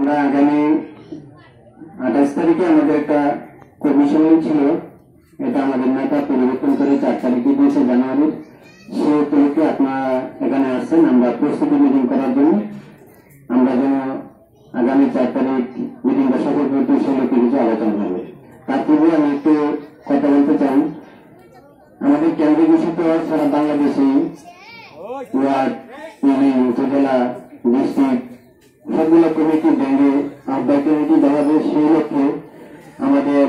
আমরা আগামী 28 তারিখে আমাদের একটা কর্মী সম্মেলন ছিল। এটা আমাদের নেতা পরিবর্তন করে 4 তারিখে দিয়েছে জানুয়ারি। সে উপলক্ষে আপনারা এখানে আসছেন আমরা প্রস্তুতি মিটিং করার জন্য। আমরা যেন আগামী 4 তারিখ মিটিংটা সফল করতে সে লোকে কিছু আলোচনা হবে। তার পূর্বে আমি একটু কথা বলতে চাই। আমাদের কেন্দ্রীয় ঘোষিত সারা বাংলাদেশে ওয়ার্ড, ইউনিয়ন, উপজেলা, ডিস্ট্রিক্ট সবগুলো কমিটি ভেঙে আহ্বায়ক কমিটি দেওয়াবে। সেই লক্ষ্যে আমাদের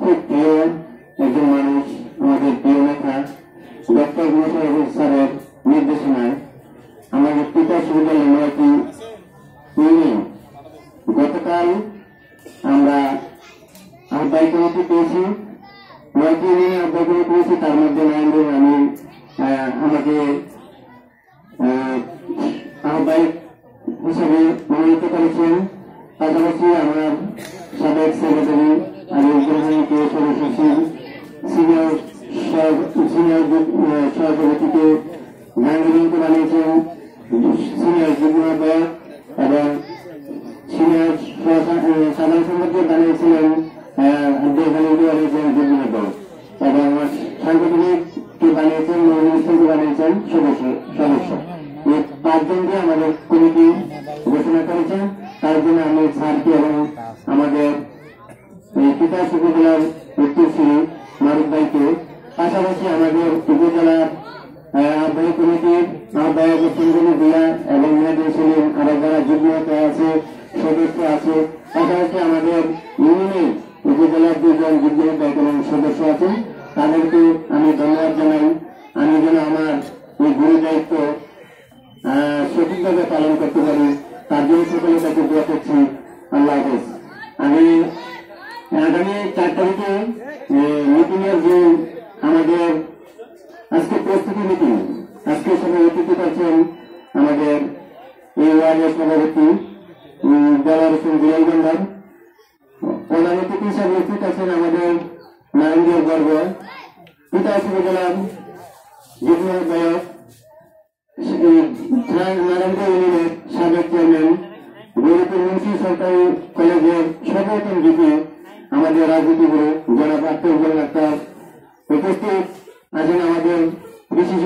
খুব প্রিয় একজন মানুষ, আমাদের প্রিয় নেতা ডক্টর মোশাররফ স্যারের নির্দেশনায় আমাদের পিতা নয়াটি ইউনিয়ন গতকাল আমরা আহ্বায়ক কমিটি পেয়েছি। নয়াটি ইউনিয়নে আহ্বায়ক কমিটি পেয়েছি, তার মধ্যে আমি আমাকে আহ্বায়ক হিসেবে মনোনীত করেছেন। পাশাপাশি আমার সাবেক সেক্রেটারি আরিফুজ্জামানকে সদস্য সিনিয়র সভাপতিকে গাঙ্গুলিকে বানিয়েছেন সিনিয়র যুগ্ম আহ্বায়ক এবং সিনিয়র সাধারণ সম্পাদক বানিয়েছিলেন বানিয়েছেন যুগ্ম আহ্বায়ক এবং সাংগঠনিককে বানিয়েছেন মহিলাকে বানিয়েছেন সদস্য। এই 5 জনকে আমাদের কমিটি ঘোষণা করেছেন। তার জন্য আমি স্যারকে এবং আমাদের পিতা উপজেলার উত্তরশ্রী মারুফ ভাইকে, পাশাপাশি আমাদের উপজেলার আহ্বায়ক কমিটির আহ্বায়ক সঞ্জনী দিয়া এবং মেয়াদুল সেলিম আরো যারা যুগ্ম আছে সদস্য আছে, পাশাপাশি আমাদের ইউনিয়নের উপজেলার 2 জন যুগ্ম আহ্বায়ক এবং সদস্য আছেন। তাদেরকে আমি ধন্যবাদ জানাই। আমি যেন আমার এই গুরু দায়িত্ব সঠিকভাবে পালন করতে পারি তার জন্য সকলের কাছে দোয়া করছি। আল্লাহ হাফেজ। আমি আগামী 4 তারিখে মিটিং এর যে আমাদের আজকে প্রস্তুতি মিটিং, আজকে সভাপতি করছেন আমাদের এই ওয়ার্ডের সভাপতি দেওয়ার হোসেন জিলাল গন্ডার। প্রধান অতিথি হিসাবে উপস্থিত আছেন আমাদের নারায়ণগঞ্জ গর্ব পিতা উপজেলার যুগ্ম আহ্বায়ক নারায়ণগঞ্জ ইউনিয়নের সাবেক চেয়ারম্যান গৌরীপুর মুন্সি সরকারি কলেজের সর্বপ্রথম জিপি আমাদের রাজনীতি গুরু জনাব আক্তার উপস্থিত আছেন আমাদের বিশেষ